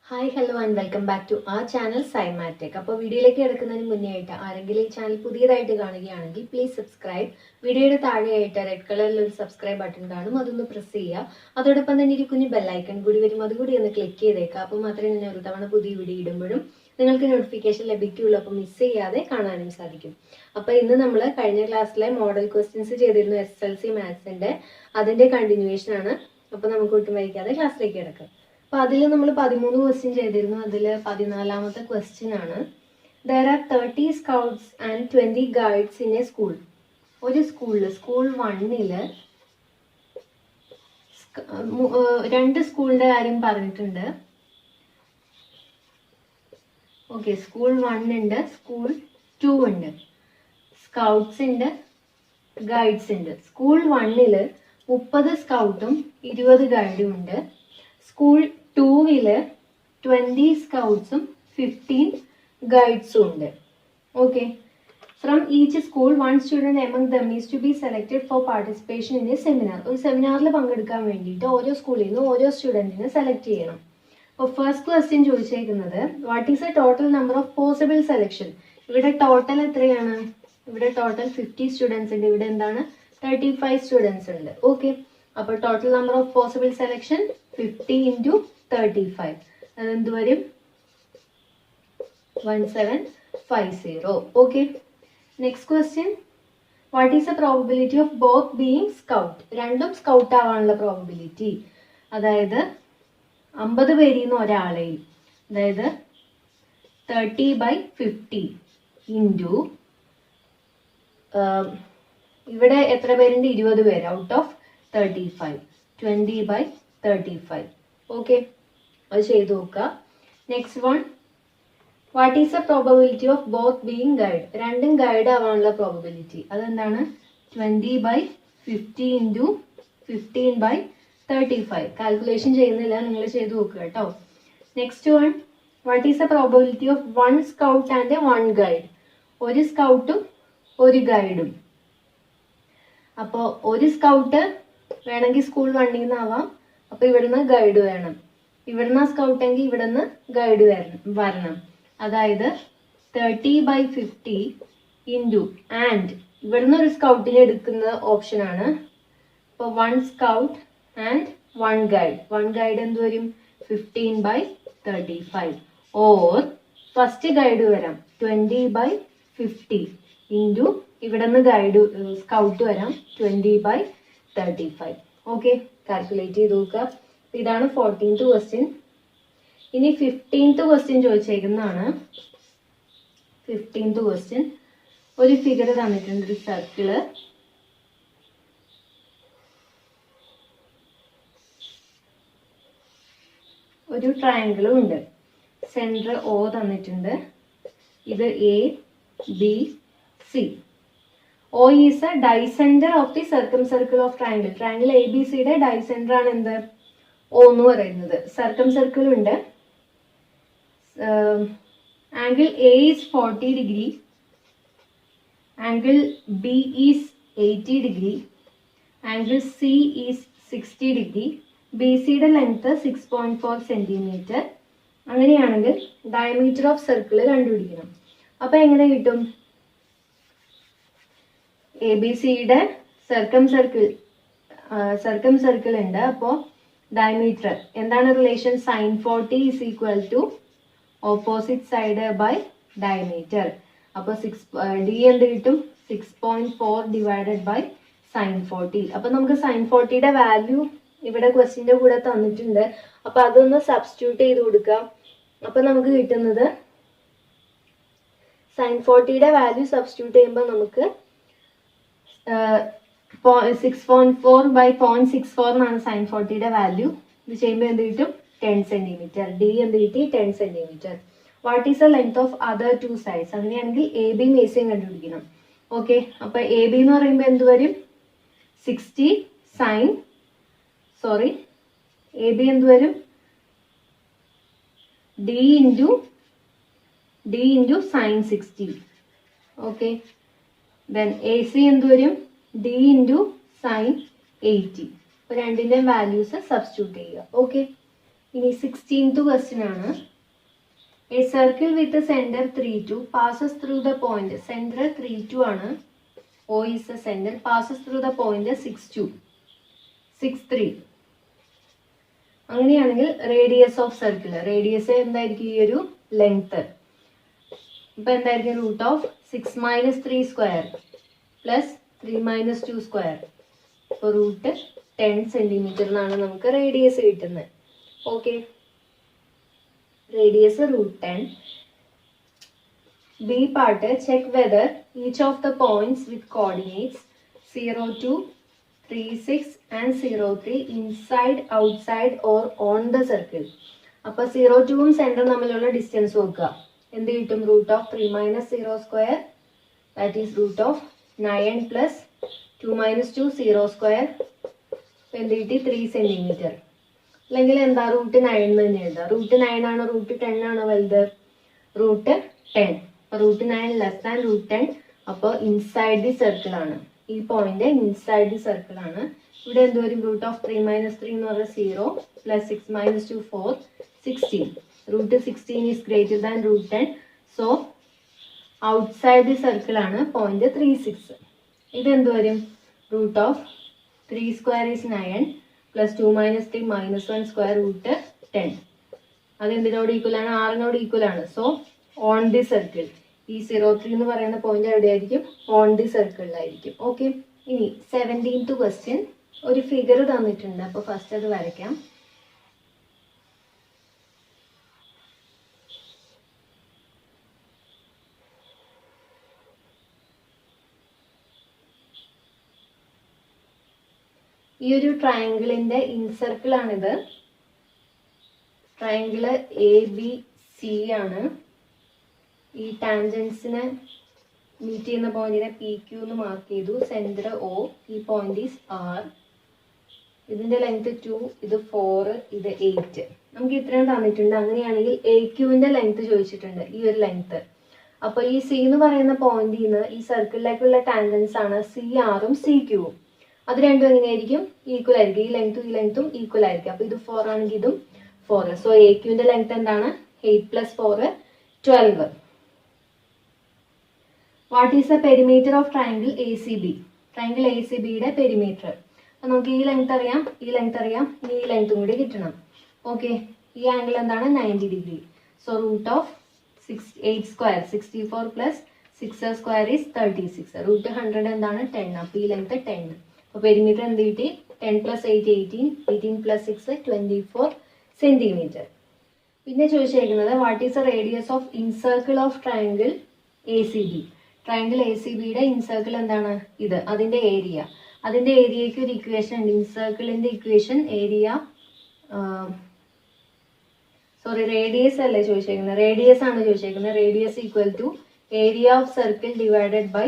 Hi hello and welcome back to ആ channel സൈമാറ്റെക്. അപ്പോൾ വീഡിയോയിലേക്ക് കിടക്കുന്നതിന് മുന്നേ ആയിട്ട് ആരെങ്കിലും ഈ ചാനൽ പുതിയതായിട്ട് കാണുകയാണെങ്കിൽ പ്ലീസ് സബ്സ്ക്രൈബ്. വീഡിയോയുടെ താഴെയായിട്ട് റെഡ് കളറിൽ ഒരു സബ്സ്ക്രൈബ് ബട്ടൺ കാണും, അതൊന്ന് പ്രസ് ചെയ്യുക. അതോടൊപ്പം തന്നെ ഒരു കുഞ്ഞു ബെല്ലൈക്കൺ കൂടി വരും, അതുകൂടി ഒന്ന് ക്ലിക്ക് ചെയ്തേക്കുക. അപ്പോൾ മാത്രമേ ഞാൻ ഒരു തവണ പുതിയ വീഡിയോ ഇടുമ്പോഴും നിങ്ങൾക്ക് നോട്ടിഫിക്കേഷൻ ലഭിക്കുകയുള്ളൂ. അപ്പോൾ മിസ് ചെയ്യാതെ കാണാനും സാധിക്കും. അപ്പോൾ ഇന്ന് നമ്മൾ കഴിഞ്ഞ ക്ലാസ്സിലെ മോഡൽ ക്വസ്റ്റ്യൻസ് ചെയ്തിരുന്നു SSLC മാത്സിന്റെ, അതിന്റെ കണ്ടിന്യൂവേഷൻ ആണ്. അപ്പോൾ നമുക്ക് ഒട്ടും വൈകാതെ ക്ലാസ്സിലേക്ക് കിടക്കാം. അപ്പൊ അതിൽ നമ്മൾ 13 ക്വസ്റ്റ്യൻ ചെയ്തിരുന്നു. അതിൽ 14ാമത്തെ ക്വസ്റ്റ്യൻ ആണ്, there are 30 scouts and 20 guides in a school. ഒരു സ്കൂളിൽ സ്കൂൾ 1-ല് രണ്ട് സ്കൂളിന്റെ കാര്യം പറഞ്ഞിട്ടുണ്ട്. ഓക്കെ, സ്കൂൾ 1 ഉണ്ട്, സ്കൂൾ 2 ഉണ്ട്, സ്കൗട്ട്സ് ഉണ്ട്, ഗൈഡ്സ് ഉണ്ട്. സ്കൂൾ 1-ല് 30 സ്കൗട്ടും 20 ഗൈഡും ഉണ്ട്. സ്കൂൾ 2-ല് 20 സ്കൗട്ട്സും 15 ഗൈഡ്സും ഉണ്ട്. Okay, from each school 1 student among them is to be selected for participation in a seminar. ഒരു സെമിനാറിൽ പങ്കെടുക്കാൻ വേണ്ടിയിട്ട് ഓരോ സ്കൂളിൽ നിന്ന് ഓരോ സ്റ്റുഡൻറ്റിനെ സെലക്ട് ചെയ്യണം. അപ്പോൾ ഫസ്റ്റ് ക്വസ്റ്റ്യൻ ചോദിച്ചേക്കുന്നത്, what is a total number of possible selection. ഇവിടെ ടോട്ടൽ എത്രയാണ്? ഇവിടെ ടോട്ടൽ 50 സ്റ്റുഡൻസ് ഉണ്ട്, ഇവിടെ എന്താണ് 35 സ്റ്റുഡൻസ് ഉണ്ട്. ഓക്കെ, അപ്പോൾ total number of possible selection 50 into 35, അതെന്ത് വരും? 1750. Okay, next question, what is A probability of both being scout. രണ്ടും സ്കൗട്ട് ആവാനുള്ള പ്രോബിലിറ്റി, അതായത് 50 പേരിൽ നിന്ന് ഒരാളെയും, അതായത് 30/50 ഇൻറ്റു ഇവിടെ എത്ര പേരുണ്ട്? 20 പേര് ഔട്ട് ഓഫ് 35, 20/35. ഓക്കെ, അത് ചെയ്ത് നോക്കുക. Next one, what is A probability of both being guide. രണ്ടും ഗൈഡ് ആവാനുള്ള പ്രോബബിലിറ്റി, അതെന്താണ്? 20/50 ഇൻറ്റു 15/35. കാൽക്കുലേഷൻ ചെയ്യുന്നില്ല, നിങ്ങൾ ചെയ്ത് നോക്കുക കേട്ടോ. Next one, what is A probability of 1 scout and 1 guide. ഒരു സ്കൗട്ടും ഒരു ഗൈഡും. അപ്പോൾ ഒരു സ്കൗട്ട് വേണമെങ്കിൽ സ്കൂൾ 1-ൽ നിന്നാവാം, അപ്പൊ ഇവിടുന്ന് ഗൈഡ് വേണം. ഇവിടുന്ന് സ്കൗട്ട് എങ്കിൽ ഇവിടുന്ന് ഗൈഡ് വരണം. അതായത് 30/50 ഇൻറ്റു ആൻഡ് ഇവിടുന്ന് ഒരു സ്കൗട്ടിനെ എടുക്കുന്ന ഓപ്ഷൻ ആണ്. അപ്പോൾ 1 സ്കൗട്ട് ആൻഡ് 1 ഗൈഡ്. 1 ഗൈഡ് എന്ത് വരും? 15/35. ഓർ ഫസ്റ്റ് ഗൈഡ് വരാം 20/50 ഇൻറ്റു ഇവിടുന്ന് ഗൈഡ് സ്കൗട്ട് വരാം 20/35. ഓക്കെ, കാൽക്കുലേറ്റ് ചെയ്ത് നോക്കുക. ഇതാണ് 14th ക്വസ്റ്റ്യൻ. ഇനി 15th ക്വസ്റ്റ്യൻ ചോദിച്ചേക്കുന്നതാണ്. 15th ക്വസ്റ്റ്യൻ, ഒരു ഫിഗർ തന്നിട്ടുണ്ട്, ഒരു സർക്കിള്. ഒരു ട്രയാങ്കിളും ഉണ്ട്, സെന്റർ O തന്നിട്ടുണ്ട്. ഇത് ABC. O is a dicenter of the circumcircle of triangle. Triangle ABCയുടെ ഡൈസെന്റർ ആണ് എന്ത്? O എന്ന് പറയുന്നത്. സർക്കംസർക്കിൾ ഉണ്ട്. Angle A is 40 degree. Angle B is 80 degree. Angle C is 60 degree. BCയുടെ ലെങ്ത് 6.4 സെന്റിമീറ്റർ. അങ്ങനെയാണെങ്കിൽ ഡയമീറ്റർ ഓഫ് സർക്കിൾ കണ്ടുപിടിക്കണം. അപ്പൊ എങ്ങനെ കിട്ടും? ABCയുടെ സർക്കിൾ ഉണ്ട്. അപ്പോൾ ഡയമീറ്റർ എന്താണ് relation? sin 40 is equal to opposite side by diameter. അപ്പോൾ D എന്ത് കിട്ടും? 6.4 ഡിവൈഡഡ് ബൈ sin 40. അപ്പൊ നമുക്ക് sin 40യുടെ വാല്യൂ ഇവിടെ ക്വസ്റ്റ്യന്റെ കൂടെ തന്നിട്ടുണ്ട്. അപ്പൊ അതൊന്ന് സബ്സ്റ്റിറ്റ്യൂട്ട് ചെയ്ത് കൊടുക്കാം. അപ്പൊ നമുക്ക് കിട്ടുന്നത് sin 40യുടെ വാല്യൂ സബ്സ്റ്റിറ്റ്യൂട്ട് ചെയ്യുമ്പോൾ നമുക്ക് 6.4/0.64 എന്നാണ് sin 40യുടെ വാല്യൂ. ഇത് ചെയ്യുമ്പോൾ എന്ത് കിട്ടും? 10 സെന്റിമീറ്റർ. D എന്ത് കിട്ടി? 10 centimetre. What is the length of other 2 sides. അങ്ങനെയാണെങ്കിൽ AB ACയും കണ്ടുപിടിക്കണം. ഓക്കെ, അപ്പൊ AB എന്ന് പറയുമ്പോൾ എന്ത് വരും? 60 sin, സോറി, AB എന്ത് വരും? D into sin 60. Okay, then AC എന്ത് വരും? D into sin 80. അപ്പോൾ രണ്ടിന്റെ വാല്യൂസ് സബ്സ്റ്റിറ്റ്യൂട്ട് ചെയ്യുക. ഓക്കെ, ഇനി 16th ക്വസ്റ്റ്യൻ ആണ്. A circle with centre 3, 2 passes through the point. Centre 3, 2 ആണ്. O is the center. Passes through the point 6, 2, 6, 3. അങ്ങനെയാണെങ്കിൽ radius of circle, radius എന്തായിരിക്കും? ഈ ഒരു ലെങ്ത്. ഇപ്പൊ എന്തായിരിക്കും? Root of 6 - 3 square plus 3 - 2 square. അപ്പോൾ റൂട്ട് 10 സെന്റിമീറ്റർ എന്നാണ് നമുക്ക് റേഡിയസ് കിട്ടുന്നത്. Okay, radius root 10. B part, check whether each of the points with coordinates 0, 2, 3, 6 and 0, 3 inside, outside or on the circle. അപ്പോൾ 0, 2 സെന്റർ തമ്മിലുള്ള ഡിസ്റ്റൻസ് നോക്കുക. എന്ത് കിട്ടും? Root of 3 - 0 square, that is root of 9 plus 2 - 2 0 square. എന്ത് കിട്ടി? 3 centimetre. അല്ലെങ്കിൽ എന്താ? Root 9 തന്നെ എഴുതാം. റൂട്ട് 9 ആണോ റൂട്ട് 10 ആണോ വലുത്? Root 10. Root 9 less than root 10. അപ്പോൾ ഇൻസൈഡ് ദി സർക്കിൾ ആണ്. ഈ പോയിന്റ് ഇൻസൈഡ് ദി സർക്കിൾ ആണ്. ഇവിടെ എന്ത് വരും? റൂട്ട് ഓഫ് 3 - 3 എന്ന് പറഞ്ഞാൽ 0 plus 6 - 2 4, 16. Root 16 is greater than root 10. So outside the circle ആണ് പോയിന്റ് 36. ഇതെന്ത് വരും? Root of 3 square is 9 plus 2 - 3 -1 square root 10. അതെന്തിനോട് ഈക്വൽ ആണ്? 6നോട് ഈക്വൽ ആണ്. So on the circle. ഈ 0, 3 എന്ന് പറയുന്ന പോയിന്റ് എവിടെയായിരിക്കും? On the സർക്കിളിലായിരിക്കും. ഓക്കെ, ഇനി 17th ക്വസ്റ്റ്യൻ. ഒരു ഫിഗർ തന്നിട്ടുണ്ട്. അപ്പോൾ ഫസ്റ്റ് അത് വരയ്ക്കാം. ഈ ഒരു ട്രയാങ്കിളിന്റെ ഇൻസർക്കിൾ ആണിത്. ട്രയാങ്കിള് ABC ആണ്. ഈ ടാൻജൻസിനെ മീറ്റ് ചെയ്യുന്ന പോയിന്റിനെ PQ എന്ന് മാർക്ക് ചെയ്തു. Centre O. ഈ പോയിന്റ് ഈസ് R. ഇതിന്റെ ലെങ്ത് 2, ഇത് 4, ഇത് 8. നമുക്ക് ഇത്രയും തന്നിട്ടുണ്ട്. അങ്ങനെയാണെങ്കിൽ AQവിന്റെ ലെങ്ത് ചോദിച്ചിട്ടുണ്ട്, ഈ ഒരു ലെങ്ത്. അപ്പൊ ഈ C എന്ന് പറയുന്ന പോയിന്റിൽ നിന്ന് ഈ സർക്കിളിലേക്കുള്ള ടാൻജൻസ് ആണ് CRഉം CQവും. അത് രണ്ടും എങ്ങനെയായിരിക്കും? ഈക്വൽ ആയിരിക്കും. ഈ ലെങ്ത്തും ഈക്വൽ ആയിരിക്കും. അപ്പൊ ഇത് 4 ആണെങ്കിൽ ഇതും 4. സോ AQവിന്റെ ലെങ്ത് എന്താണ്? 8 + 4 12. What is the perimeter of triangle ACB? Triangle ACBയുടെ പെരിമീറ്റർ. അപ്പൊ നമുക്ക് ഈ ലെങ്ത് അറിയാം, ഈ ലെങ്ത് അറിയാം, ഇനി ഈ ലെങ്ത്തും കൂടി കിട്ടണം. ഓക്കെ, ഈ ആംഗിൾ എന്താണ്? 90 degree. So root of 8 square 64 plus 6 square is 36. Root 100 എന്താണ്? 10. അപ്പൊ ഈ ലെങ്ത് 10. അപ്പൊ പെരിമീറ്റർ എന്ത് കിട്ടി? 10 + 8 18, 18 + 6 24 സെന്റിമീറ്റർ. പിന്നെ ചോദിച്ചിരിക്കുന്നത് what is the radius of incircle of triangle ACB? Triangle ACBയുടെ ഇൻസർക്കിൾ എന്താണ്? ഇത്. അതിന്റെ ഏരിയ. അതിന്റെ ഏരിയയ്ക്ക് ഒരു ഇക്വേഷൻ ഉണ്ട്. ഇൻസർക്കിളിന്റെ ഇക്വേഷൻ ഏരിയ, റേഡിയസ് അല്ലേ ചോദിച്ചേക്കുന്നത്? റേഡിയസ് ആണ് ചോദിച്ചേക്കുന്നത്. Radius equal to area of circle divided by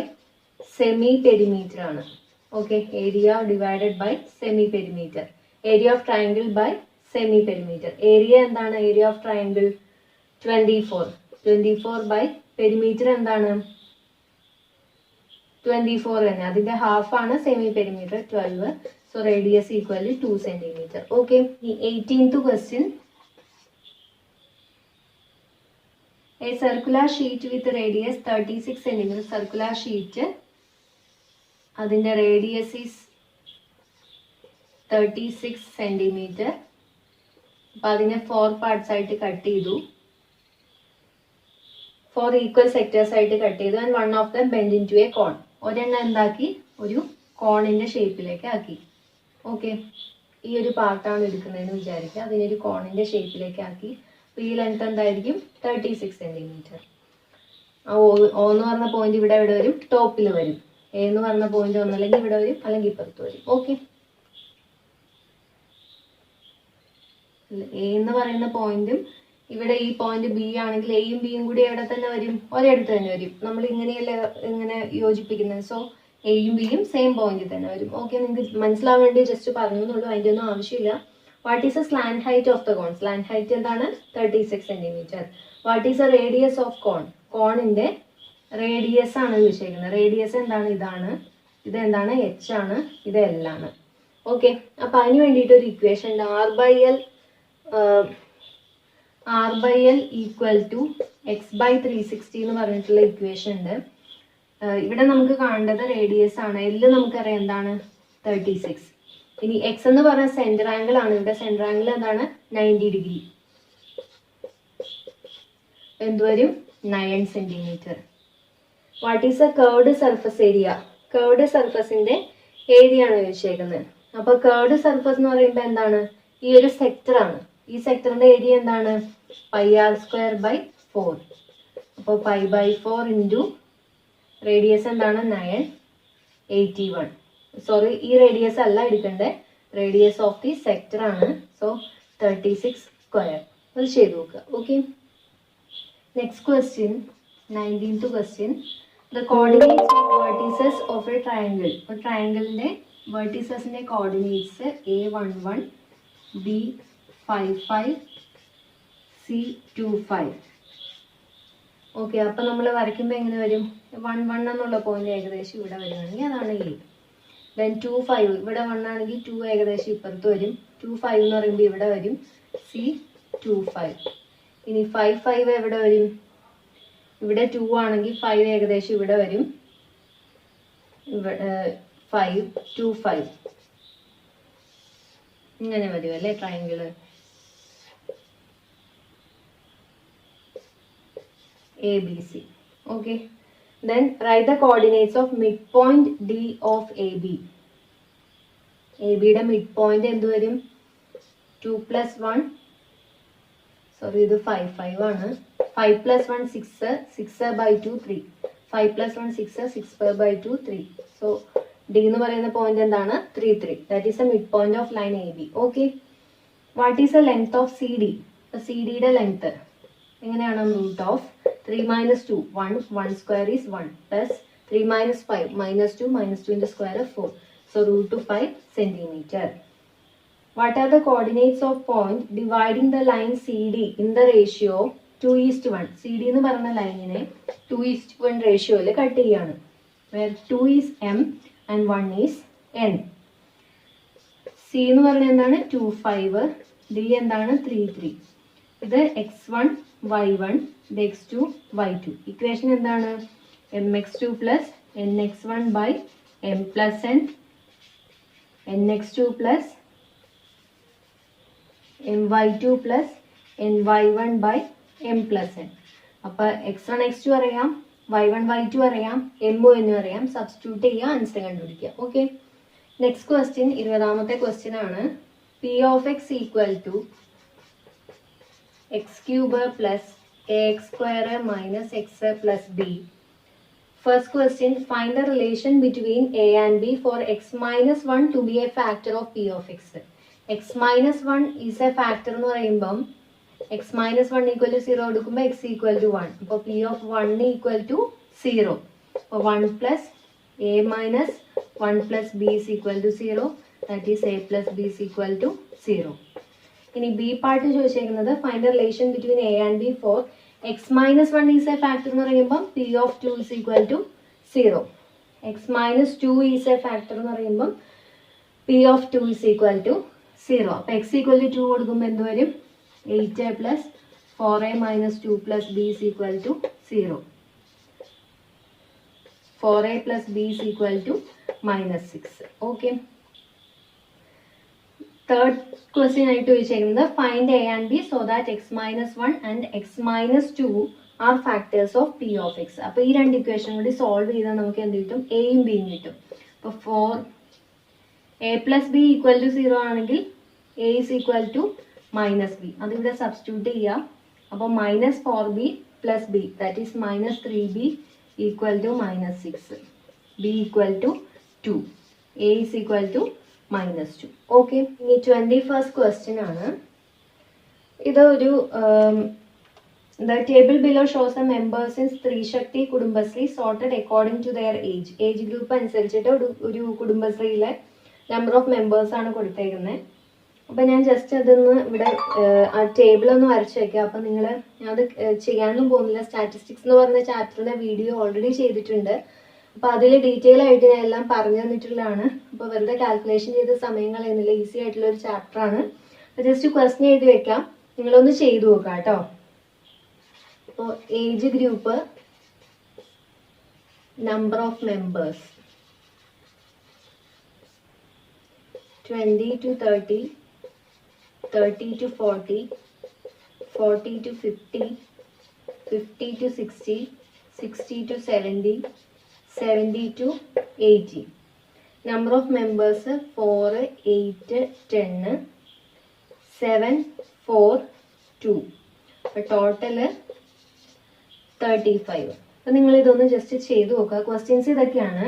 semi perimeter ആണ്. Okay, area divided by semi perimeter. Area of triangle by semi perimeter. Area എന്താണ്? Area of triangle 24. 24 by perimeter എന്താണ്? 24 തന്നെ. അതിന്റെ half ആണ് semi perimeter 12. So radius equal 2 centimetre. Okay, ഈ 18th question. A circular sheet with radius 36 centimetre. Circular sheet, അതിന്റെ radius is 36 centimetre. അപ്പൊ അതിനെ 4 parts ആയിട്ട് കട്ട് ചെയ്തു. 4 ഈക്വൽ സെക്ടേഴ്സ് ആയിട്ട് കട്ട് ചെയ്തു. And one of them bend into a cone. ഒരെണ്ണം എന്താക്കി? ഒരു കോണിന്റെ ഷേപ്പിലേക്ക് ആക്കി. ഓക്കെ, ഈ ഒരു പാർട്ടാണ് എടുക്കുന്നതെന്ന് വിചാരിക്കുക. അതിനൊരു കോണിന്റെ ഷേപ്പിലേക്ക് ആക്കി. അപ്പൊ ഈ ലെങ്ത് എന്തായിരിക്കും? 36 സെന്റിമീറ്റർ. O എന്ന് പറഞ്ഞ പോയിന്റ് ഇവിടെ വരും? ടോപ്പിൽ വരും. A എന്ന് പറഞ്ഞ പോയിന്റ് ഒന്നല്ലെങ്കിൽ ഇവിടെ വരും, അല്ലെങ്കിൽ ഇപ്പുറത്ത് വരും. ഓക്കെ, A എന്ന് പറയുന്ന പോയിന്റും ഇവിടെ ഈ പോയിന്റ് B ആണെങ്കിൽ Aയും Bയും കൂടി എവിടെ തന്നെ വരും? ഒരിടത്ത് തന്നെ വരും. നമ്മൾ ഇങ്ങനെയല്ല ഇങ്ങനെ യോജിപ്പിക്കുന്നത്. സോ Aയും Bയും സെയിം പോയിന്റിൽ തന്നെ വരും. ഓക്കെ, നിങ്ങൾക്ക് മനസ്സിലാവാൻ വേണ്ടി ജസ്റ്റ് പറഞ്ഞെന്നുള്ളൂ. അതിൻ്റെ ഒന്നും ആവശ്യമില്ല. What is the slant height of the cone? Slant height എന്താണ്? 36 centimetre. What is the radius of cone? കോണിന്റെ റേഡിയസ് ആണ് ചോദിച്ചിരിക്കുന്നത്. റേഡിയസ് എന്താണ്? ഇതാണ്. ഇത് എന്താണ്? H ആണ്. ഇത് L ആണ്. ഓക്കെ, അപ്പൊ അതിന് വേണ്ടിയിട്ട് ഒരു ഇക്വേഷൻ ഉണ്ട്. R/L R/L equal to x/360 എന്ന് പറഞ്ഞിട്ടുള്ള ഇക്വേഷൻ ഉണ്ട്. ഇവിടെ നമുക്ക് കാണേണ്ടത് റേഡിയസ് ആണ്. എല്ല് നമുക്കറിയാം എന്താണ് 36. ഇനി എക്സ് എന്ന് പറഞ്ഞ സെന്റർ ആംഗിൾ ആണ്. ഇവിടെ സെന്റർ ആംഗിൾ എന്താണ് 90 ഡിഗ്രി. എന്തുവരും 9 centimetre. What is a curved surface area? Curved സർഫസിന്റെ ഏരിയ ആണ് ചോദിച്ചേക്കുന്നത്. അപ്പൊ കർവ്ഡ് സർഫസ് എന്ന് പറയുമ്പോൾ എന്താണ്? ഈ ഒരു സെക്ടർ ആണ്. ഈ സെക്ടറിന്റെ ഏരിയ എന്താണ്? πr²/4. അപ്പോൾ π/4 ഇൻറ്റു റേഡിയസ് എന്താണ് 981. സോറി, ഈ റേഡിയസ് അല്ല എടുക്കണ്ടേ, റേഡിയസ് ഓഫ് ദി സെക്ടർ ആണ്. സോ 36². അത് ചെയ്ത് നോക്കുക. Okay, next question, 19th question. The coordinates of vertices of A triangle. ഒരു ട്രയാങ്കിളിന്റെ വെർട്ടീസസിന്റെ coordinates A11, B55, C25. Okay, അപ്പൊ നമ്മൾ വരയ്ക്കുമ്പോൾ എങ്ങനെ വരും? 1 എന്നുള്ള പോയിന്റ് ഏകദേശം ഇവിടെ വരുവാണെങ്കിൽ അതാണ് A. ദെൻ 25 ഇവിടെ 1 ആണെങ്കിൽ 2 ഏകദേശം ഇപ്പുറത്ത് വരും. 25 എന്ന് പറയുമ്പോൾ ഇവിടെ വരും C25. ഇനി 55 എവിടെ വരും? ഇവിടെ 2 ആണെങ്കിൽ 5 ഏകദേശം ഇവിടെ വരും. 525 ഇങ്ങനെ വരും അല്ലേ triangle ABC. Okay, then write the coordinates of midpoint D of AB. AB യുടെ midpoint എന്ത് വരും? 2 + 1, സോറി ഇത് 5 ആണ്. 5 + 1 6, 6/2 3. 5 + 1 6, 6/2 3. So D എന്ന് പറയുന്ന പോയിന്റ് എന്താണ്? 3 3. That is the midpoint of line AB. Okay, what is the length of CD? CD യുടെ length എങ്ങനെയാണ്? റൂട്ട് ഓഫ് 3 - 2, 1 is 1 plus 3 - 5, -2 ന്റെ square 4. So √5 centimeter. What are the coordinates of point dividing the line CD in the ratio 2:1? CD എന്ന് പറയുന്ന ലൈനിനെ 2:1 റേഷ്യോയിൽ cut ചെയ്യാണ്. Where 2 is M and 1 is N. C എന്ന് പറയുന്നത് എന്താണ്? 25. D എന്താണ്? 33. ഇത് x1 y1, ഇത് x2 y2. ഇക്വേഷൻ എന്താണ്? mx2 plus nx1 by m plus n, nx2 plus my2 plus ny1 by m plus n. അപ്പോൾ x1 x2 അറിയാം, y1 y2 അറിയാം, m എന്നും അറിയാം. സബ്സ്റ്റിറ്റ്യൂട്ട് ചെയ്യുക, ആൻസർ കണ്ടുപിടിക്കുക. ഓക്കെ, നെക്സ്റ്റ് ക്വസ്റ്റ്യൻ 20ാമത്തെ ക്വസ്റ്റ്യൻ ആണ്. P of x equal to x³ plus ax² minus x plus b. First question, find the relation between a and b for x minus 1 to be a factor of p of x. X minus 1 is a factor എന്ന് പറയുമ്പം x minus 1 equal to 0 എടുക്കുമ്പോൾ x equal to 1. അപ്പോൾ p of 1 equal to 0. അപ്പോൾ 1 plus a minus 1 plus b is equal to 0. That is a plus b is equal to 0. ഇനി B part ചോദിച്ചേക്കുന്നത് find the relation between A and B for X minus 1 is a factor എന്ന് പറയുമ്പോൾ P of 2 is equal to 0. X minus 2 is a factor എന്ന് പറയുമ്പോൾ P of 2 is equal to 0. അപ്പോൾ X equal to 2 കൊടുക്കുമ്പോൾ എന്ത് വരും? 8a plus 4a minus 2 plus b is equal to 0. 4a plus b is equal to -6. Okay. Third question ആയിട്ട് ചോദിച്ചിരിക്കുന്നത് find a and b so that x minus 1 and x minus 2 are factors of p of x. അപ്പോൾ ഈ രണ്ട് equation കൂടി solve ചെയ്താൽ നമുക്ക് എന്ത് കിട്ടും? എയും ബിയും കിട്ടും. അപ്പോൾ 4a plus b equal to 0 ആണെങ്കിൽ a is equal to -b. അതിവിടെ സബ്സ്റ്റിറ്റ്യൂട്ട് ചെയ്യാം. അപ്പോൾ -4b plus b, that is -3b equal to -6. b equal to 2. a is equal to -2. Okay, ഇനി 21st ക്വസ്റ്റ്യൻ ആണ്. ഇത് ഒരു the table below shows the members in സ്ത്രീ ശക്തി കുടുംബശ്രീ sorted according to their age. Age group അനുസരിച്ചിട്ട് ഒരു കുടുംബശ്രീയിലെ number of members ആണ് കൊടുത്തേക്കുന്നത്. അപ്പം ഞാൻ ജസ്റ്റ് അതൊന്ന് ഇവിടെ ആ ടേബിൾ ഒന്ന് വരച്ച് വെക്കാം. അപ്പം നിങ്ങൾ അത് ചെയ്യാനൊന്നും പോകുന്നില്ല. സ്റ്റാറ്റിസ്റ്റിക്സ് എന്ന് പറഞ്ഞ ചാപ്റ്ററിൻ്റെ വീഡിയോ ഓൾറെഡി ചെയ്തിട്ടുണ്ട്. അപ്പോൾ അതിൽ ഡീറ്റെയിൽ ആയിട്ട് ഞാൻ എല്ലാം പറഞ്ഞു തന്നിട്ടുള്ളതാണ്. അപ്പോൾ വെറുതെ കാൽക്കുലേഷൻ ചെയ്ത സമയം കളയുന്നില്ല. ഈസി ആയിട്ടുള്ള ഒരു ചാപ്റ്ററാണ്. ജസ്റ്റ് ക്വസ്റ്റ്യൻ എഴുതി വെക്കാം, നിങ്ങളൊന്ന് ചെയ്തു നോക്കാം കേട്ടോ. അപ്പോൾ age group, number of members 20 to 30, 30 to 40, 40 to 50, 50 to 60, 60 to 70, 70 to 80. Number of members 4, 8, 10, 7, 4, 2. Total 35. അപ്പം നിങ്ങൾ ഇതൊന്ന് ജസ്റ്റ് ചെയ്ത് നോക്കുക. ക്വസ്റ്റ്യൻസ് ഇതൊക്കെയാണ്.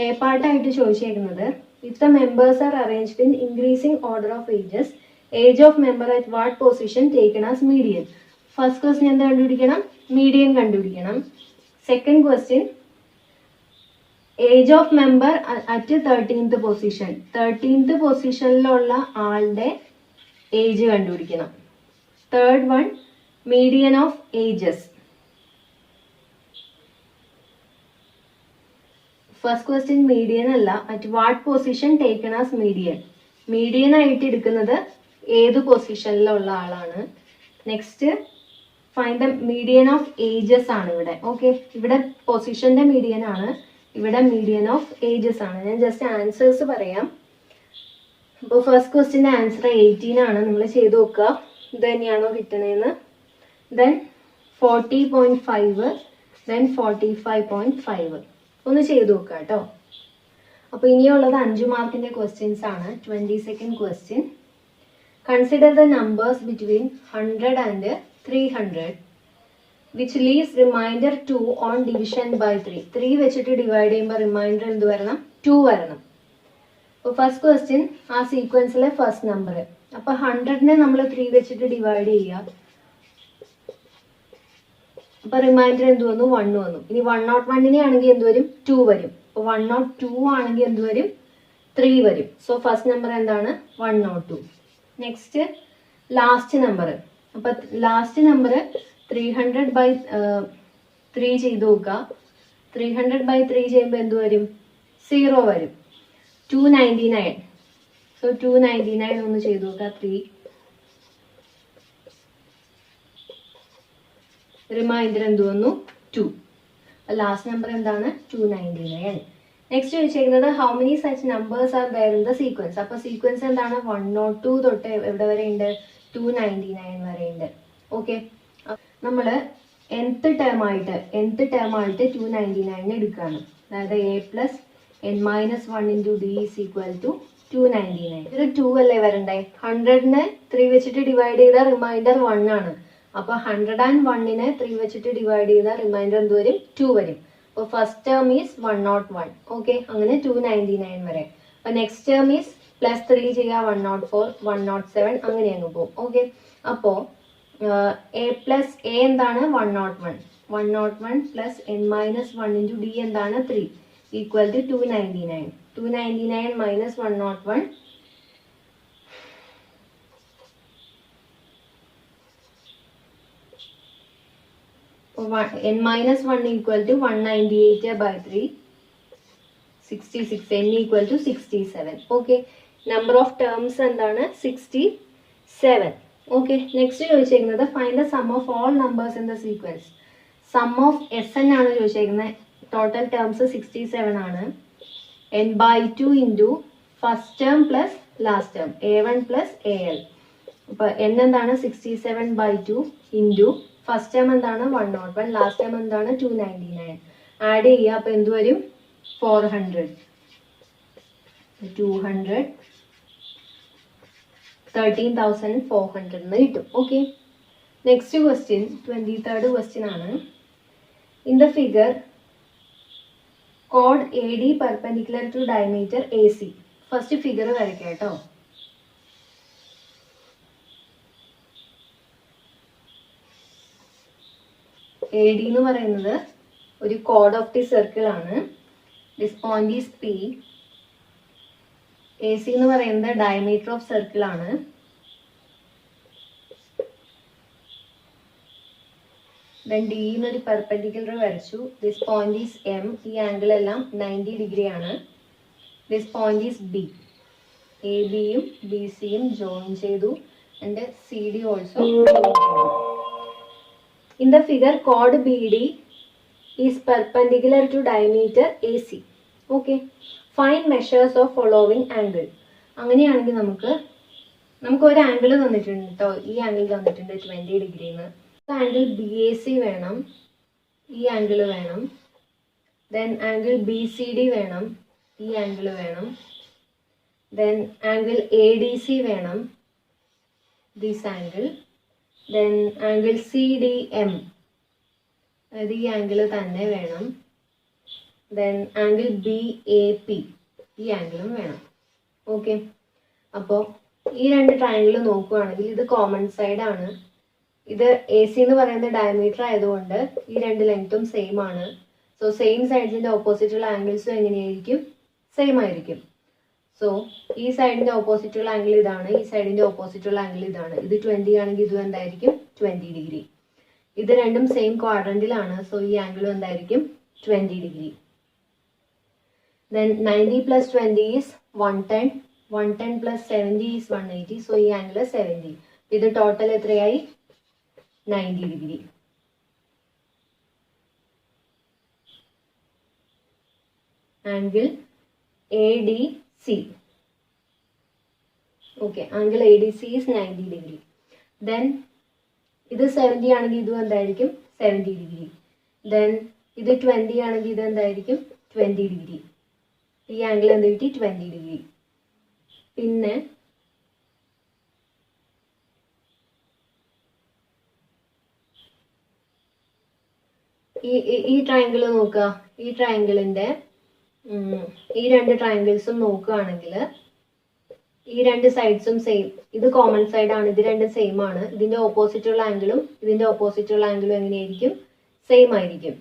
എ പാർട്ടായിട്ട് ചോദിച്ചേക്കുന്നത്, if the members are arranged in increasing order of ages, age of member at what position taken as median. First question എന്താ കണ്ടുപിടിക്കണം? മീഡിയൻ കണ്ടുപിടിക്കണം. Second question age of member at 13th position, 13th പൊസിഷനിലുള്ള ആളുടെ age കണ്ടുപിടിക്കണം. Third one median of ages. First question median അല്ല, at what position taken as median. Median ആയിട്ട് എടുക്കുന്നത് ഏത് പൊസിഷനിലുള്ള ആളാണ്. Next find the median of ages ആണ് ഇവിടെ. ഓക്കെ, ഇവിടെ പൊസിഷന്റെ മീഡിയൻ ആണ്, ഇവിടെ മീഡിയൻ ഓഫ് ഏജസ് ആണ്. ഞാൻ ജസ്റ്റ് ആൻസേഴ്സ് പറയാം. അപ്പോൾ ഫസ്റ്റ് ക്വസ്റ്റ്യൻ്റെ ആൻസർ 18 ആണ്. നിങ്ങൾ ചെയ്ത് നോക്കുക ഇത് തന്നെയാണോ കിട്ടണേന്ന്. Then 40.5, then 45.5. ഒന്ന് ചെയ്ത് നോക്കുക കേട്ടോ. അപ്പോൾ ഇനിയുള്ളത് 5 മാർക്കിന്റെ ക്വസ്റ്റ്യൻസ് ആണ്. 22nd question, consider the numbers between 100 and 300 which leaves remainder 2 on division by 3. 3 വെച്ചിട്ട് ഡിവൈഡ് ചെയ്യുമ്പോൾ റിമൈൻഡർ എന്ത് വരണം? 2 വരണം. അപ്പോൾ ഫസ്റ്റ് ക്വസ്റ്റ്യൻ ആ സീക്വൻസിലെ ഫസ്റ്റ് നമ്പർ. അപ്പോൾ 100നെ നമ്മൾ 3 വെച്ചിട്ട് ഡിവൈഡ് ചെയ്യുക. അപ്പോൾ റിമൈൻഡർ എന്ത് വന്നു? 1 വന്നു. ഇനി 101നെ ആണെങ്കിൽ എന്ത് വരും? 2 വരും. അപ്പോൾ 102 ആണെങ്കിൽ എന്ത് വരും? 3 വരും. സോ ഫസ്റ്റ് നമ്പർ എന്താണ്? 102. Next last number. അപ്പോൾ ലാസ്റ്റ് നമ്പർ 300/3 ചെയ്ത് നോക്കുക. 300/3 ചെയ്യുമ്പോൾ എന്ത് വരും? 0 വരും. 299. സോ 299 ഒന്ന് ചെയ്ത് നോക്കുക. 3 റിമൈൻഡർ എന്ത് വന്നു? 2. ലാസ്റ്റ് നമ്പർ എന്താണ്? 299. നെക്സ്റ്റ് ചോദിച്ചേക്കുന്നത് how many such numbers are there in the sequence. അപ്പോൾ സീക്വൻസ് എന്താണ്? 102 തൊട്ട് എവിടെ വരെ ഉണ്ട്? 299 വരെ ഉണ്ട്. ഓക്കെ, നമ്മൾ nth ടേം ആയിട്ട് 299 എടുക്കുകയാണ്. അതായത് a+n-1 × d = 299. ഇത് 2 അല്ലേ വരണ്ടേ? 100നെ 3 വെച്ചിട്ട് ഡിവൈഡ് ചെയ്താൽ റിമൈൻഡർ 1 ആണ്. അപ്പോൾ 101നെ 3 വെച്ചിട്ട് ഡിവൈഡ് ചെയ്താൽ റിമൈൻഡർ എന്ത് വരും? 2 വരും. അപ്പോൾ ഫസ്റ്റ് ടേം ഈസ് 101. ഓക്കെ, അങ്ങനെ 299 വരെ. അപ്പോൾ നെക്സ്റ്റ് ടേം ഈസ് +3 ചെയ്യുക, 104, 107 അങ്ങനെ അങ്ങ് പോകും. ഓക്കെ, അപ്പോൾ a എന്താണ്? 101. 101 + n-1 × d എന്താണ്? 3 = 299. 299 - 101 n-1 = 198/3, 66. n = 67. Okay, number of terms എന്താണ്? 67. ഓക്കെ, നെക്സ്റ്റ് ചോദിച്ചേക്കുന്നത് find the sum of all numbers in the sequence. Sum of SN ആണ് ചോദിച്ചേക്കുന്നത്. ടോട്ടൽ ടേംസ് 67 ആണ്. n/2 × first term plus last term a1 + al. അപ്പോൾ n എന്താണ്? 67/2 × first term എന്താണ്? 101, last term എന്താണ്? 299. Add ചെയ്യുക, അപ്പോൾ എന്ത് വരും? 400. 200 13,400 എന്ന് കിട്ടും. Okay, next question 23rd question ആണ്. ഇൻ ദ ഫിഗർ കോഡ് AD perpendicular to diameter AC. First figure വരയ്ക്കാം കേട്ടോ. AD എന്ന് പറയുന്നത് ഒരു കോഡ് ഓഫ് ദി സർക്കിൾ ആണ്. This point is P. AC എന്ന് പറയുന്നത് ഡയമീറ്റർ ഓഫ് സർക്കിൾ ആണ്. then D എന്നൊരു പെർപെൻഡിക്കുലർ വരച്ചു. ദിസ് പോയിന്റ് ഈസ് M. ഈ ആംഗിൾ എല്ലാം 90 ഡിഗ്രി ആണ്. This point is B. AB യും BC യും ജോയിൻ ചെയ്തു. and CD also join ചെയ്യണം. In the figure, chord BD is perpendicular to diameter AC. Okay. Find measures of following angle. അങ്ങനെയാണെങ്കിൽ നമുക്ക് ഒരു ആംഗിൾ തന്നിട്ടുണ്ട് കേട്ടോ. ഈ ആംഗിൾ തന്നിട്ടുണ്ട് 20 ഡിഗ്രിന്ന്. ആംഗിൾ BAC വേണം, ഈ ആംഗിൾ വേണം. ദെൻ ആംഗിൾ BCD വേണം, ഈ ആംഗിൾ വേണം. ദെൻ ആംഗിൾ ADC വേണം, this angle. Then angle CDM, അതായത് ഈ ആംഗിൾ തന്നെ വേണം. ദെൻ ആംഗിൾ BAP, ഈ ആംഗിളും വേണം. ഓക്കെ. അപ്പോൾ ഈ രണ്ട് ട്രയാങ്കിൾ നോക്കുകയാണെങ്കിൽ ഇത് കോമൺ സൈഡ് ആണ്. ഇത് AC എന്ന് പറയുന്നത് ഡയമീറ്റർ ആയതുകൊണ്ട് ഈ രണ്ട് ലെങ്ത്തും സെയിം ആണ്. സോ സെയിം സൈഡ്സിന്റെ ഓപ്പോസിറ്റുള്ള ആംഗിൾസും എങ്ങനെയായിരിക്കും? സെയിം ആയിരിക്കും. സോ ഈ സൈഡിന്റെ ഓപ്പോസിറ്റുള്ള ആംഗിൾ ഇതാണ്, ഈ സൈഡിന്റെ ഓപ്പോസിറ്റുള്ള ആംഗിൾ ഇതാണ്. ഇത് 20 ആണെങ്കിൽ ഇതും എന്തായിരിക്കും? 20 ഡിഗ്രി. ഇത് രണ്ടും സെയിം ക്വാഡ്രന്റിലാണ്. സോ ഈ ആംഗിളും എന്തായിരിക്കും? 20 degree. Then 90 plus 20 is 110. 110 plus 70 is 180. So ഈ ആംഗിൾ 70. ഇത് ടോട്ടൽ എത്രയായി? 90 degree. Angle ADC. Okay, angle ADC is 90 degree. Then ഇത് 70 ആണെങ്കിൽ ഇതും എന്തായിരിക്കും? 70 ഡിഗ്രി. Then ഇത് 20 ആണെങ്കിൽ ഇത് എന്തായിരിക്കും? 20 ഡിഗ്രി. ഈ ആംഗിൾ എന്ത് കിട്ടി? 20 ഡിഗ്രി. പിന്നെ ഈ ട്രയാങ്കിൾ നോക്കുക. ഈ ട്രയാങ്കിളിന്റെ ഈ രണ്ട് ട്രയാങ്കിൾസും നോക്കുകയാണെങ്കിൽ ഈ രണ്ട് സൈഡ്സും സെയിം. ഇത് കോമൺ സൈഡ് ആണ്, ഇത് രണ്ടും സെയിം ആണ്. ഇതിന്റെ ഓപ്പോസിറ്റുള്ള ആംഗിളും ഇതിന്റെ ഓപ്പോസിറ്റുള്ള ആംഗിളും എങ്ങനെയായിരിക്കും? സെയിം ആയിരിക്കും.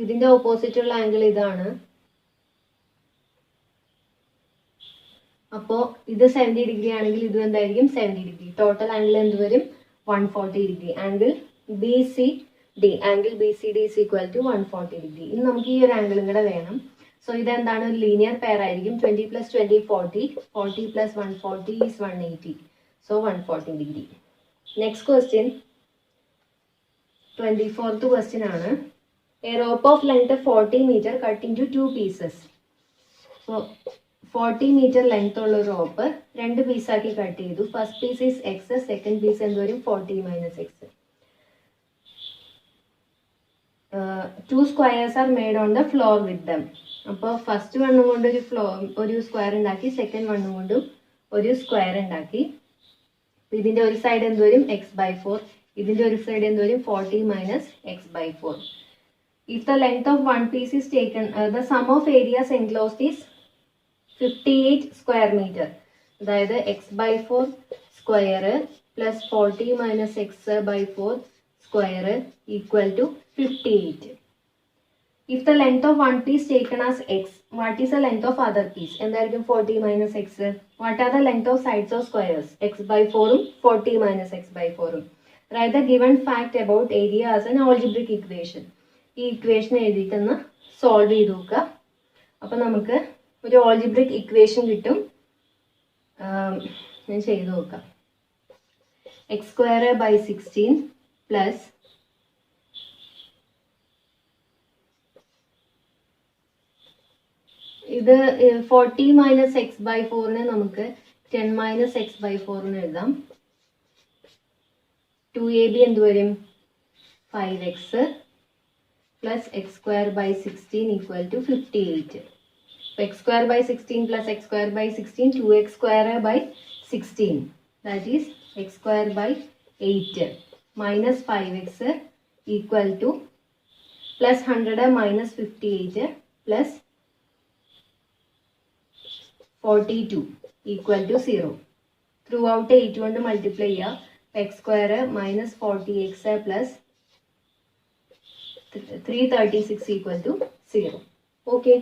ഇതിന്റെ ഓപ്പോസിറ്റുള്ള ആംഗിൾ ഇതാണ്. അപ്പോ ഇത് 70 ഡിഗ്രി ആണെങ്കിൽ ഇതും എന്തായിരിക്കും? 70 ഡിഗ്രി. ടോട്ടൽ ആംഗിൾ എന്ത് വരും? 140 degree. Angle BCD, angle BCD is equal to 140 degree. ഇനി നമുക്ക് ഈ ഒരു ആംഗിളും കൂടെ വേണം. സോ ഇതെന്താണ്? ഒരു ലീനിയർ പെയർ ആയിരിക്കും. 20 plus 20 40. 40 plus 140 is 180. So 140 degree. Next question 24th question ആണ്. A rope of length 40 meter cut into 2 pieces. So 40 meter length ഉള്ള റോപ്പ് രണ്ട് പീസാക്കി കട്ട് ചെയ്തു. First piece is X, second piece എന്ത് വരും? 40 minus X. 2 squares are made on the floor with them. അപ്പോൾ first വണ്ണും കൊണ്ട് ഒരു സ്ക്വയർ ഉണ്ടാക്കി, സെക്കൻഡ് വണ്ണും കൊണ്ടും ഒരു സ്ക്വയർ ഉണ്ടാക്കി. ഇതിന്റെ ഒരു സൈഡ് എന്ത് വരും? X/4. ഇതിന്റെ ഒരു സൈഡ് എന്ത് വരും? 40 minus X/4. If the length of one piece is taken, the sum of areas enclosed is 58 square meter. അതായത് X/4 square plus 40 minus X/4 square equal to 58. If the length of one piece taken as X, what is the length of other piece? എന്തായിരിക്കും 40 minus X? What are the length of sides of squares? X/4 ഉം 40 minus X/4 ഉം. Write the given fact about area as an algebraic equation. ഈ equation എഴുതിയിട്ടൊന്ന് solve ചെയ്ത് നോക്കുക. അപ്പം നമുക്ക് ഒരു algebraic equation കിട്ടും. ഞാൻ ചെയ്ത് നോക്കാം. X²/16 പ്ലസ് ഇത് 40 minus X/4 നമുക്ക് 10 minus X/4 എഴുതാം. 2AB എന്ത് വരും? 5X plus X²/16 equal to 58. So X²/16 plus X²/16, 2X²/16. That is X²/8 minus 5X equal to plus 100 minus 58 plus 42 equal to 0. Throughout 8 കൊണ്ട് multiply ചെയ്യുക. X² minus 40X plus 336 equal to 0. Okay.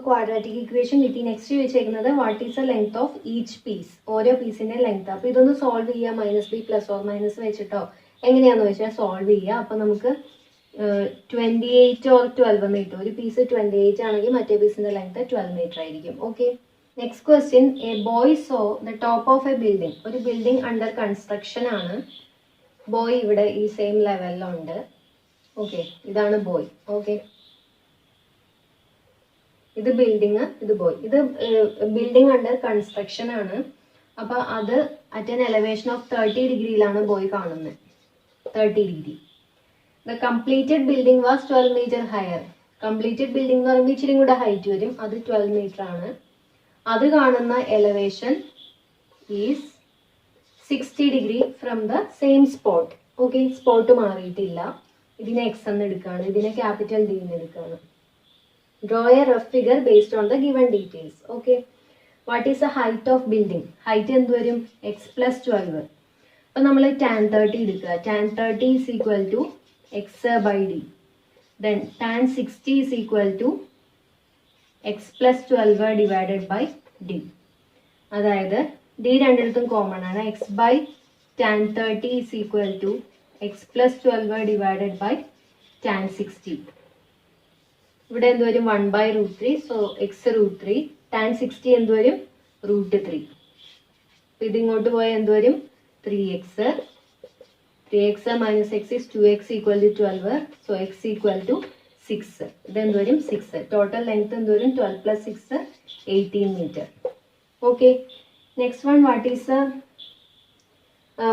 Quadratic equation കിട്ടി. Next ചോദിച്ചേക്കുന്നത് what is the length of each piece? ഓരോ പീസിന്റെ length. അപ്പൊ ഇതൊന്ന് solve ചെയ്യുക. -b +or - വെച്ചിട്ടോ എങ്ങനെയാന്ന് വെച്ചാൽ സോൾവ് ചെയ്യുക. അപ്പൊ നമുക്ക് 28 or 12 എന്ന് കിട്ടും. ഒരു പീസ് 28 ആണെങ്കിൽ മറ്റേ പീസിന്റെ ലെങ്ത് 12 മീറ്റർ ആയിരിക്കും. Okay, next question. A boy saw the top of a building. ഒരു ബിൽഡിംഗ് അണ്ടർ കൺസ്ട്രക്ഷൻ ആണ്. ബോയ് ഇവിടെ ഈ സെയിം ലെവലിലുണ്ട്. ഓക്കെ, ഇതാണ് ബോയ്. ഓക്കെ, ഇത് ബിൽഡിങ്, ഇത് ബോയ്. ഇത് ബിൽഡിംഗ് അണ്ടർ കൺസ്ട്രക്ഷൻ ആണ്. അപ്പൊ അത് അറ്റ് എൻ എലവേഷൻ ഓഫ് 30 ഡിഗ്രിയിലാണ് ബോയ് കാണുന്നത്. 30 degree. The completed building was 12 metre higher. Completed building എന്ന് പറയുമ്പോൾ ഇച്ചിരി കൂടെ ഹൈറ്റ് വരും. അത് 12 മീറ്റർ ആണ്. അത് കാണുന്ന elevation is 60 degree from the same spot. Okay, spot മാറിയിട്ടില്ല. ഇതിനെ എക്സ് എന്ന് എടുക്കുകയാണ്, ഇതിനെ ക്യാപിറ്റൽ ഡി എന്ന് എടുക്കുകയാണ്. Draw a rough figure based on the given details. Okay. What is the height of building? Height എന്ത് വരും? x plus 12. അപ്പോൾ നമ്മൾ tan 30 എടുക്കുക. tan 30 is equal to x by d. Then tan 60 is equal to x plus 12 divided by d. അതായത് d രണ്ടിടത്തും common ആണ്. x by tan 30 is equal to x plus 12 divided by tan 60. ഇവിടെ എന്ത് വരും? 1/√3. So X √3. tan 60 എന്ത് വരും? √3. അപ്പൊ ഇതിങ്ങോട്ട് പോയാൽ എന്ത് വരും? 3x. 3x minus x is 2x equal to 12. So x equal to 6. ഇതെന്ത് വരും? 6. ടോട്ടൽ ലെങ്ത് എന്ത് വരും? 12 plus 6 18 metre. Okay, next one.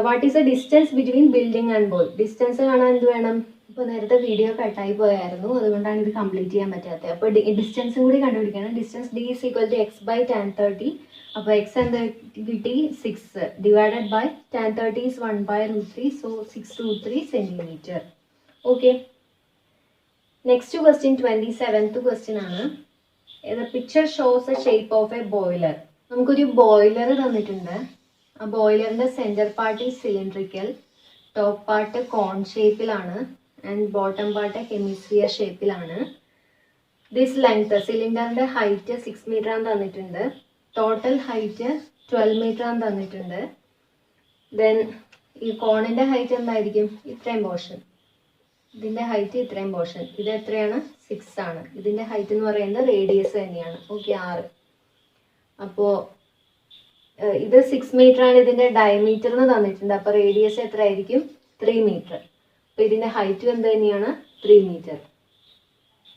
What is a distance between building and boy? Distance കാണാൻ എന്ത് വേണം? ഇപ്പോൾ നേരത്തെ വീഡിയോ കട്ടായി പോയായിരുന്നു, അതുകൊണ്ടാണ് ഇത് കംപ്ലീറ്റ് ചെയ്യാൻ പറ്റാത്തത്. അപ്പോൾ ഡിസ്റ്റൻസും കൂടി കണ്ടുപിടിക്കണം. Distance d is equal to x by tan 30. അപ്പോൾ x എന്താ കിട്ടി? 6 divided by tan 30 is 1/√3. So 6√3 centimetre. Okay, next question 27th question ആണ്. The picture shows a shape of a boiler. നമുക്കൊരു ബോയിലർ തന്നിട്ടുണ്ട്. ആ ബോയിലറിന്റെ സെന്റർ പാർട്ട് ഈ cylindrical, top part cone ഷേപ്പിലാണ് ആൻഡ് ബോട്ടം പാർട്ട് ഹെമിസ്ഫിയർ ഷേപ്പിലാണ്. ദിസ് ലെങ്ത്, സിലിണ്ടറിന്റെ height 6 metre ആണ് തന്നിട്ടുണ്ട്. ടോട്ടൽ ഹൈറ്റ് 12 മീറ്റർ ആണ് തന്നിട്ടുണ്ട്. ദെൻ ഈ കോണിന്റെ ഹൈറ്റ് എന്തായിരിക്കും? ഇത്രയും പോർഷൻ. ഇതിന്റെ ഹൈറ്റ് ഇത്രയും പോർഷൻ. ഇത് എത്രയാണ്? 6 ആണ്. ഇതിന്റെ ഹൈറ്റ് എന്ന് പറയുന്നത് റേഡിയസ് തന്നെയാണ്. ഓക്കെ, 6. അപ്പോ ഇത് 6 മീറ്റർ ആണ്. ഇതിന്റെ ഡയമീറ്റർ എന്ന് തന്നിട്ടുണ്ട്. അപ്പൊ റേഡിയസ് എത്ര ആയിരിക്കും? 3 മീറ്റർ. അപ്പൊ ഇതിന്റെ ഹൈറ്റ് എന്ത് തന്നെയാണ്? 3 മീറ്റർ.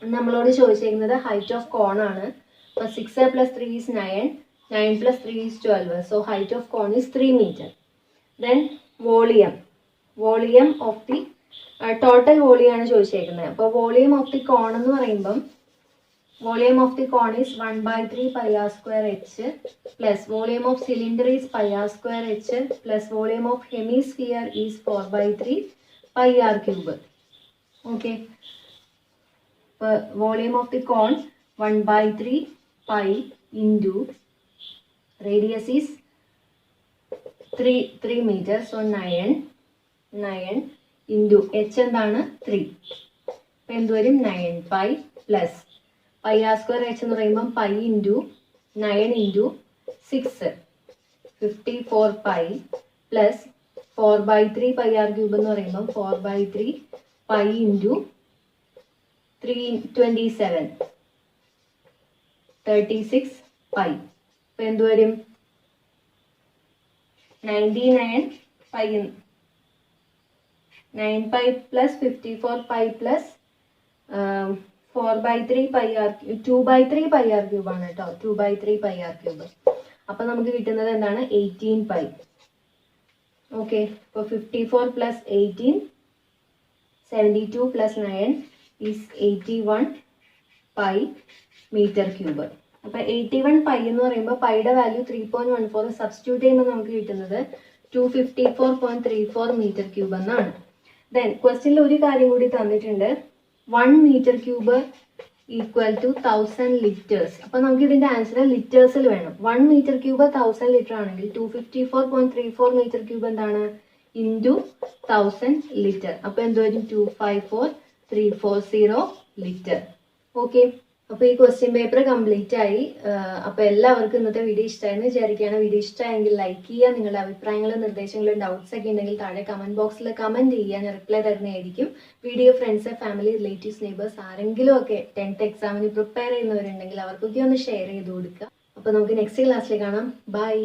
നമ്മളോട് ചോദിച്ചിരിക്കുന്നത് ഹൈറ്റ് ഓഫ് കോൺ ആണ്. അപ്പൊ 6 plus 3 is 9. 9 plus 3 is 12. So height of cone is 3 meter. Then volume. Volume of the total volume ആണ് ചോദിച്ചിരിക്കുന്നത്. അപ്പോൾ volume of the cone എന്ന് പറയുമ്പം volume of the cone is 1/3 pi r square h plus volume of cylinder is pi r square h plus volume of hemisphere is 4/3 pi r cube. Okay. Volume of the cone 1/3 pi into radius is 3 meters. So 9 into h എന്താണ്? 3. അപ്പോൾ എന്ത് വരും? 9 pi plus pi r square h എന്ന് പറയുമ്പോൾ pi into 9 into 6 54 pi plus 4/3 pi r cube എന്ന് പറയുമ്പോൾ 4/3 pi into 327 36 pi. അപ്പോൾ എന്ത് വരും? 99 pi 9 pi plus 54 pi plus 4/3 pi r 2/3 pi r cube ആണ് കേട്ടോ. 2/3 pi r cube. അപ്പൊ നമുക്ക് കിട്ടുന്നത് എന്താണ്? 18 pi. ഓക്കെ, അപ്പോൾ 54 plus 18 72 plus 9 is 81 pi meter cube. അപ്പൊ 81 pi എന്ന് പറയുമ്പോൾ പൈയുടെ വാല്യൂ 3.14 സബ്സ്റ്റിറ്റ്യൂട്ട് ചെയ്യുമ്പോൾ നമുക്ക് കിട്ടുന്നത് 254.34 മീറ്റർ ക്യൂബ് എന്നാണ്. ദെൻ ക്വസ്റ്റ്യനിൽ ഒരു കാര്യം കൂടി തന്നിട്ടുണ്ട്. 1 metre cube equal to 1000 litres. അപ്പൊ നമുക്ക് ഇതിന്റെ ആൻസർ ലിറ്റേഴ്സിൽ വേണം. 1 മീറ്റർ ക്യൂബ് 1000 ലിറ്റർ ആണെങ്കിൽ 254.34 മീറ്റർ ക്യൂബ് എന്താണ്? Into 1000 litre. അപ്പൊ എന്ത് വരും? 254340 ലിറ്റർ. ഓക്കെ, അപ്പോൾ ഈ ക്വസ്റ്റ്യൻ പേപ്പർ കംപ്ലീറ്റ് ആയി. അപ്പോൾ എല്ലാവർക്കും ഇന്നത്തെ വീഡിയോ ഇഷ്ടമായെന്ന് വിചാരിക്കുകയാണ്. വീഡിയോ ഇഷ്ടമായെങ്കിൽ ലൈക്ക് ചെയ്യുക. നിങ്ങളുടെ അഭിപ്രായങ്ങളും നിർദ്ദേശങ്ങളും ഡൗട്ട്സ് ഒക്കെ ഉണ്ടെങ്കിൽ താഴെ കമന്റ് ബോക്സിൽ കമന്റ് ചെയ്യുക. ഞാൻ റിപ്ലൈ തരുന്നതായിരിക്കും. Video friends, family, relatives, neighbours ആരെങ്കിലും ഒക്കെ 10th എക്സാമിന് പ്രിപ്പയർ ചെയ്യുന്നവരുണ്ടെങ്കിൽ അവർക്കൊക്കെ ഒന്ന് ഷെയർ ചെയ്ത് കൊടുക്കുക. അപ്പോൾ നമുക്ക് നെക്സ്റ്റ് ക്ലാസ്സിൽ കാണാം. ബൈ.